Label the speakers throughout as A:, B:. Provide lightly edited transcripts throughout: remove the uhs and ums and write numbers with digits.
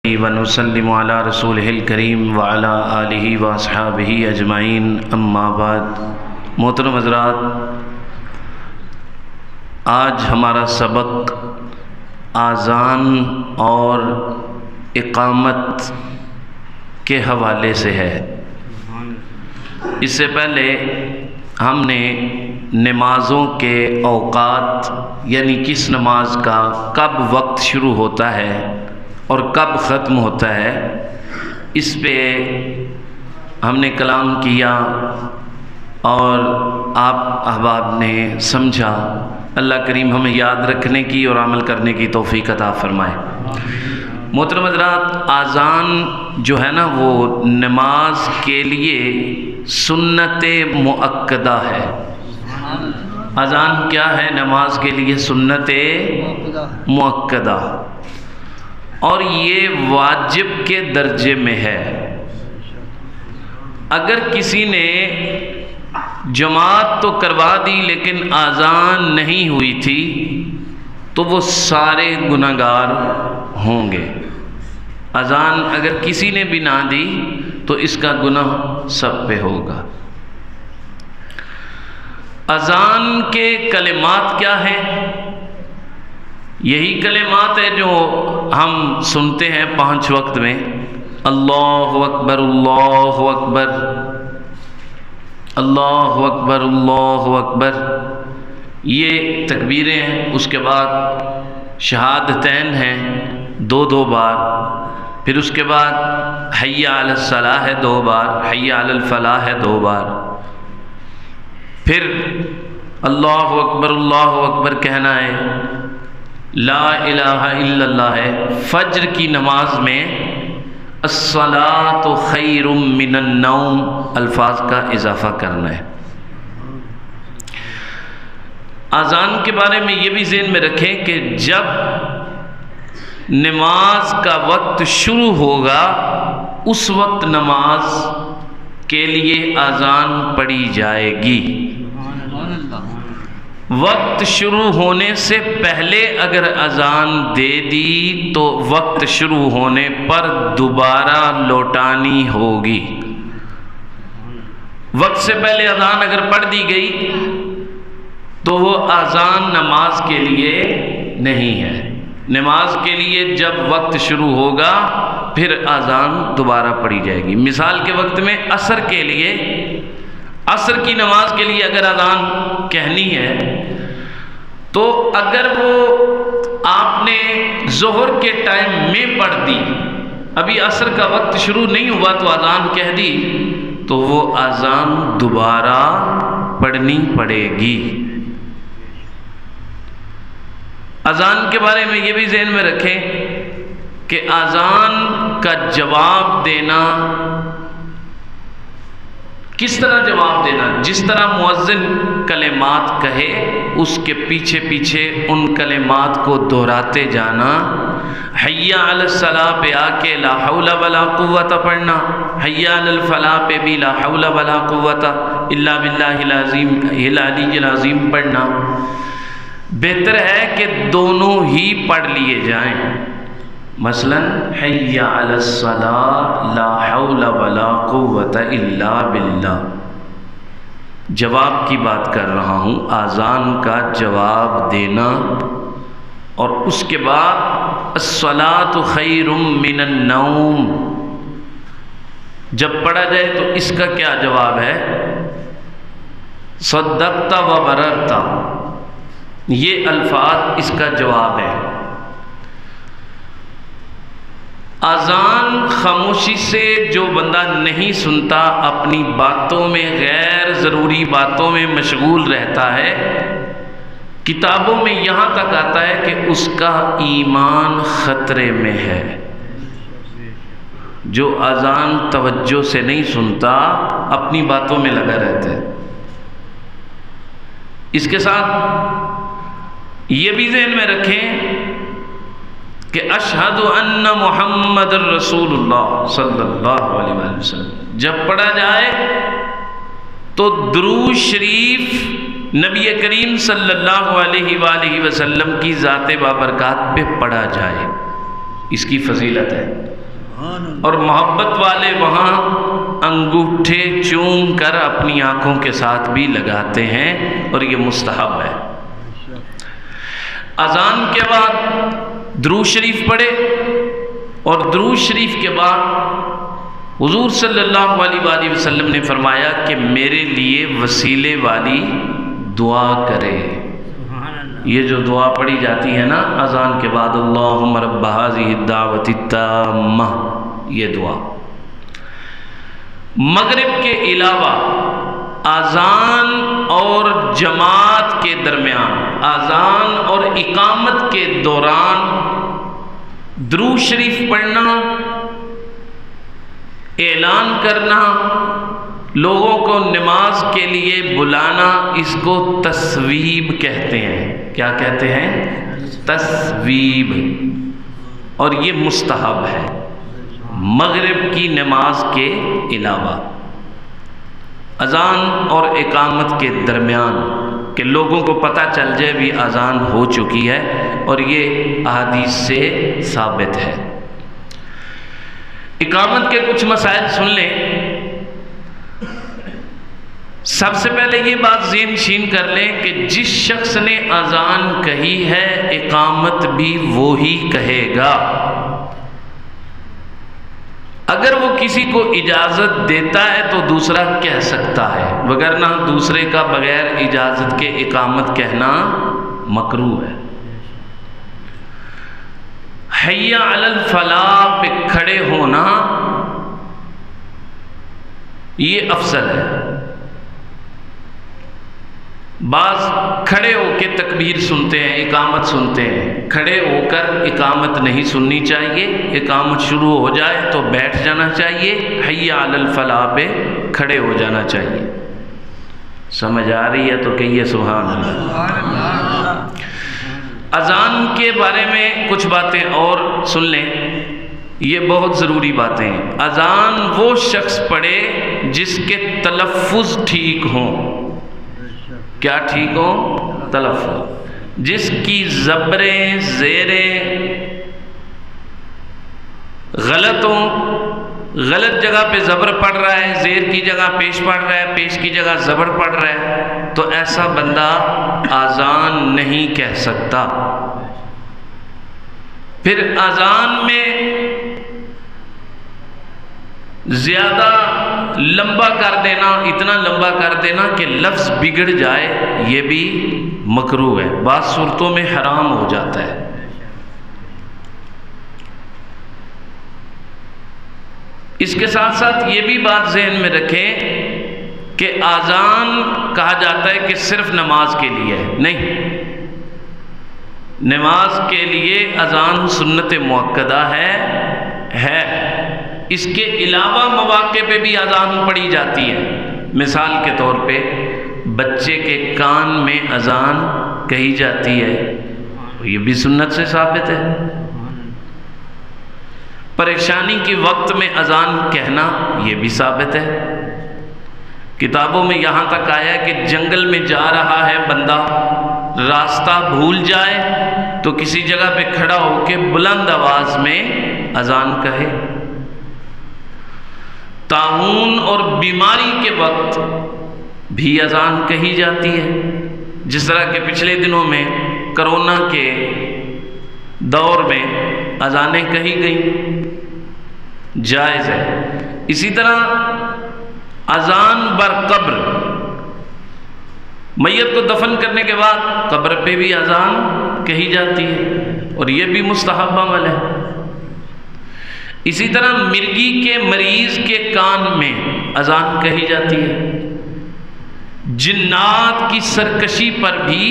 A: ونسلم علی رسولہ الکریم وعلی آلہ واصحابہ اجمعین اما بعد۔ محترم حضرات، آج ہمارا سبق آذان اور اقامت کے حوالے سے ہے۔ اس سے پہلے ہم نے نمازوں کے اوقات یعنی کس نماز کا کب وقت شروع ہوتا ہے اور کب ختم ہوتا ہے اس پہ ہم نے کلام کیا اور آپ احباب نے سمجھا۔ اللہ کریم ہمیں یاد رکھنے کی اور عمل کرنے کی توفیق عطا فرمائے۔ محترم حضرات، آذان جو ہے نا وہ نماز کے لیے سنت مؤکدہ ہے۔ اذان کیا ہے؟ نماز کے لیے سنت مؤکدہ، اور یہ واجب کے درجے میں ہے۔ اگر کسی نے جماعت تو کروا دی لیکن آذان نہیں ہوئی تھی تو وہ سارے گناہگار ہوں گے۔ اذان اگر کسی نے بھی نہ دی تو اس کا گناہ سب پہ ہوگا۔ اذان کے کلمات کیا ہیں؟ یہی کلمات ہے جو ہم سنتے ہیں 5 وقت میں، اللہ اکبر اللہ اکبر، اللہ اکبر اللہ اکبر، یہ تکبیریں ہیں۔ اس کے بعد شہادتین ہیں 2 بار، پھر اس کے بعد حی علی الصلاۃ ہے 2 بار، حی علی الفلاح ہے 2 بار، پھر اللہ اکبر کہنا ہے، لا الہ الا اللہ ہے۔ فجر کی نماز میں الصلاۃ خیر من النوم الفاظ کا اضافہ کرنا ہے۔ اذان کے بارے میں یہ بھی ذہن میں رکھیں کہ جب نماز کا وقت شروع ہوگا اس وقت نماز کے لیے اذان پڑھی جائے گی۔ وقت شروع ہونے سے پہلے اگر اذان دے دی تو وقت شروع ہونے پر دوبارہ لوٹانی ہوگی۔ وقت سے پہلے اذان اگر پڑھ دی گئی تو وہ اذان نماز کے لیے نہیں ہے۔ نماز کے لیے جب وقت شروع ہوگا پھر اذان دوبارہ پڑھی جائے گی۔ مثال کے وقت میں عصر کے لیے، عصر کی نماز کے لیے اگر اذان کہنی ہے تو اگر وہ آپ نے ظہر کے ٹائم میں پڑھ دی، ابھی عصر کا وقت شروع نہیں ہوا تو اذان کہہ دی تو وہ اذان دوبارہ پڑھنی پڑے گی۔ اذان کے بارے میں یہ بھی ذہن میں رکھیں کہ اذان کا جواب دینا کس طرح جواب دینا؟ جس طرح مؤذن کلمات کہے اس کے پیچھے پیچھے ان کلمات کو دہراتے جانا۔ حی علی الصلاۃ پہ آ کے لا حول ولا قوت پڑھنا، حی علی الفلاح پہ بھی لا حول ولا قوت الا باللہ العلی العظیم پڑھنا۔ بہتر ہے کہ دونوں ہی پڑھ لیے جائیں۔ مثلا حی علی الصلاۃ لا حول ولا قوت الا باللہ، جواب کی بات کر رہا ہوں، اذان کا جواب دینا، اور اس کے بعد الصلاۃ خیر من النوم جب پڑھا جائے تو اس کا کیا جواب ہے؟ صدقت و بررت، یہ الفاظ اس کا جواب ہے۔ اذان خاموشی سے جو بندہ نہیں سنتا، اپنی باتوں میں غیر ضروری باتوں میں مشغول رہتا ہے، کتابوں میں یہاں تک آتا ہے کہ اس کا ایمان خطرے میں ہے۔ جو اذان توجہ سے نہیں سنتا اپنی باتوں میں لگا رہتا ہے۔ اس کے ساتھ یہ بھی ذہن میں رکھیں کہ اشہد ان محمد رسول اللہ صلی اللہ علیہ وآلہ وسلم جب پڑھا جائے تو درود شریف نبی کریم صلی اللہ علیہ وآلہ وسلم کی ذات بابرکات پہ پڑھا جائے، اس کی فضیلت ہے۔ اور محبت والے وہاں انگوٹھے چوم کر اپنی آنکھوں کے ساتھ بھی لگاتے ہیں، اور یہ مستحب ہے۔ اذان کے بعد درود شریف پڑھے، اور درود شریف کے بعد حضور صلی اللہ علیہ وآلہ وسلم نے فرمایا کہ میرے لیے وسیلے والی دعا کرے۔ یہ جو دعا پڑھی جاتی ہے نا اذان کے بعد، اللہم رب ھذہ الدعوۃ التامہ، یہ دعا مغرب کے علاوہ اذان اور جماعت کے درمیان، اذان اور اقامت کے دوران درود شریف پڑھنا، اعلان کرنا، لوگوں کو نماز کے لیے بلانا، اس کو تثویب کہتے ہیں۔ کیا کہتے ہیں؟ تثویب، اور یہ مستحب ہے مغرب کی نماز کے علاوہ، اذان اور اقامت کے درمیان، کہ لوگوں کو پتہ چل جائے بھی اذان ہو چکی ہے، اور یہ احادیث سے ثابت ہے۔ اقامت کے کچھ مسائل سن لیں۔ سب سے پہلے یہ بات ذہن نشین کر لیں کہ جس شخص نے اذان کہی ہے اقامت بھی وہی کہے گا۔ اگر وہ کسی کو اجازت دیتا ہے تو دوسرا کہہ سکتا ہے، وگرنہ دوسرے کا بغیر اجازت کے اقامت کہنا مکروہ ہے۔ حی علی الفلاح پہ کھڑے ہونا یہ افضل ہے۔ بعض کھڑے ہو کے تکبیر سنتے ہیں، اقامت سنتے ہیں، کھڑے ہو کر اقامت نہیں سننی چاہیے، اقامت شروع ہو جائے تو بیٹھ جانا چاہیے، حی علی الفلاح پہ کھڑے ہو جانا چاہیے۔ سمجھ آ رہی ہے تو کہیے سبحان اللہ۔ اذان کے بارے میں کچھ باتیں اور سن لیں، یہ بہت ضروری باتیں ہیں۔ اذان وہ شخص پڑھے جس کے تلفظ ٹھیک ہوں۔ کیا ٹھیک ہوں؟ تلفظ۔ جس کی زبریں زیریں غلط ہوں، غلط جگہ پہ زبر پڑ رہا ہے، زیر کی جگہ پیش پڑ رہا ہے، پیش کی جگہ زبر پڑ رہا ہے، تو ایسا بندہ اذان نہیں کہہ سکتا۔ پھر اذان میں زیادہ لمبا کر دینا، اتنا لمبا کر دینا کہ لفظ بگڑ جائے، یہ بھی مکروہ ہے، بعض صورتوں میں حرام ہو جاتا ہے۔ اس کے ساتھ ساتھ یہ بھی بات ذہن میں رکھیں کہ اذان کہا جاتا ہے کہ صرف نماز کے لیے ہے، نہیں، نماز کے لیے اذان سنت مؤکدہ ہے۔ اس کے علاوہ مواقع پہ بھی اذان پڑھی جاتی ہے۔ مثال کے طور پہ بچے کے کان میں اذان کہی جاتی ہے، یہ بھی سنت سے ثابت ہے۔ پریشانی کے وقت میں اذان کہنا یہ بھی ثابت ہے۔ کتابوں میں یہاں تک آیا ہے کہ جنگل میں جا رہا ہے بندہ، راستہ بھول جائے تو کسی جگہ پہ کھڑا ہو کے بلند آواز میں اذان کہے۔ طاعون اور بیماری کے وقت بھی اذان کہی جاتی ہے، جس طرح کہ پچھلے دنوں میں کرونا کے دور میں اذانیں کہی گئیں، جائز ہے۔ اسی طرح اذان بر قبر، میت کو دفن کرنے کے بعد قبر پہ بھی اذان کہی جاتی ہے، اور یہ بھی مستحب عمل ہے۔ اسی طرح مرگی کے مریض کے کان میں اذان کہی جاتی ہے۔ جنات کی سرکشی پر بھی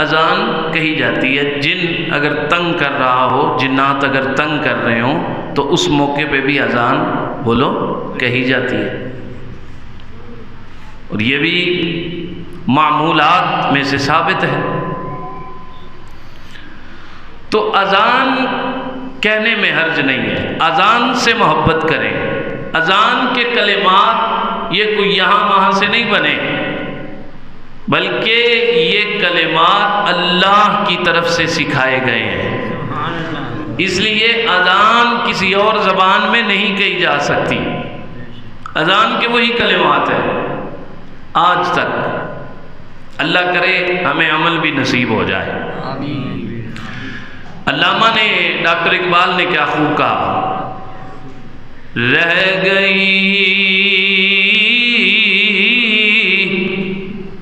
A: اذان کہی جاتی ہے۔ جن اگر تنگ کر رہا ہو، جنات اگر تنگ کر رہے ہوں تو اس موقع پہ بھی اذان بولو کہی جاتی ہے، اور یہ بھی معمولات میں سے ثابت ہے۔ تو اذان کہنے میں حرج نہیں ہے، اذان سے محبت کریں۔ اذان کے کلمات یہ کوئی یہاں وہاں سے نہیں بنے، بلکہ یہ کلمات اللہ کی طرف سے سکھائے گئے ہیں۔ اس لیے اذان کسی اور زبان میں نہیں کہی جا سکتی، اذان کے وہی کلمات ہیں آج تک۔ اللہ کرے ہمیں عمل بھی نصیب ہو جائے۔ علامہ نے ڈاکٹر اقبال نے کیا خوب کہا، رہ گئی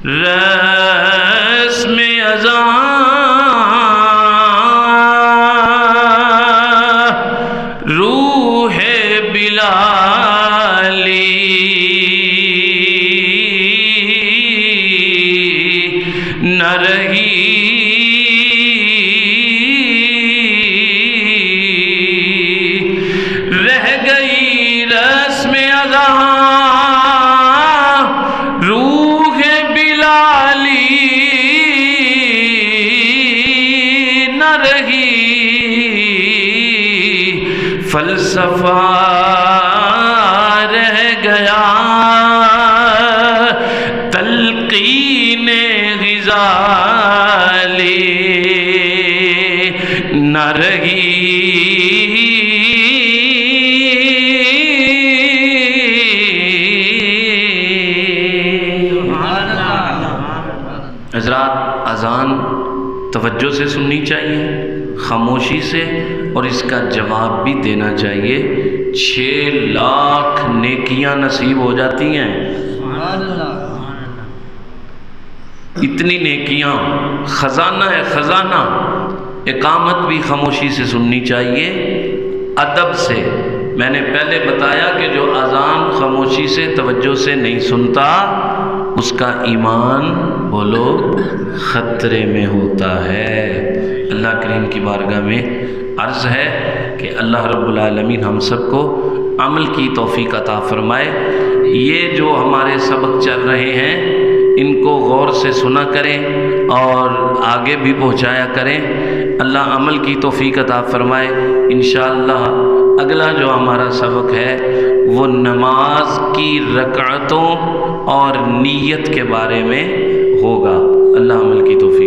A: رسم اذان روح بلالی نہ رہی، رہ گئی رسم اذان روح بلالی نہ رہی، فلسفہ رہ گیا تلقین غزالی نہ رہی۔ حضرات، اذان توجہ سے سننی چاہیے، خاموشی سے، اور اس کا جواب بھی دینا چاہیے۔ 6 لاکھ نیکیاں نصیب ہو جاتی ہیں، اتنی نیکیاں، خزانہ ہے خزانہ۔ اقامت بھی خاموشی سے سننی چاہیے، ادب سے۔ میں نے پہلے بتایا کہ جو اذان خاموشی سے توجہ سے نہیں سنتا اس کا ایمان بولو خطرے میں ہوتا ہے۔ اللہ کریم کی بارگاہ میں عرض ہے کہ اللہ رب العالمین ہم سب کو عمل کی توفیق عطا فرمائے۔ یہ جو ہمارے سبق چل رہے ہیں ان کو غور سے سنا کریں اور آگے بھی پہنچایا کریں۔ اللہ عمل کی توفیق عطا فرمائے۔ انشاءاللہ اگلا جو ہمارا سبق ہے وہ نماز کی رکعتوں اور نیت کے بارے میں ہوگا۔ اللہ عمل کی توفیق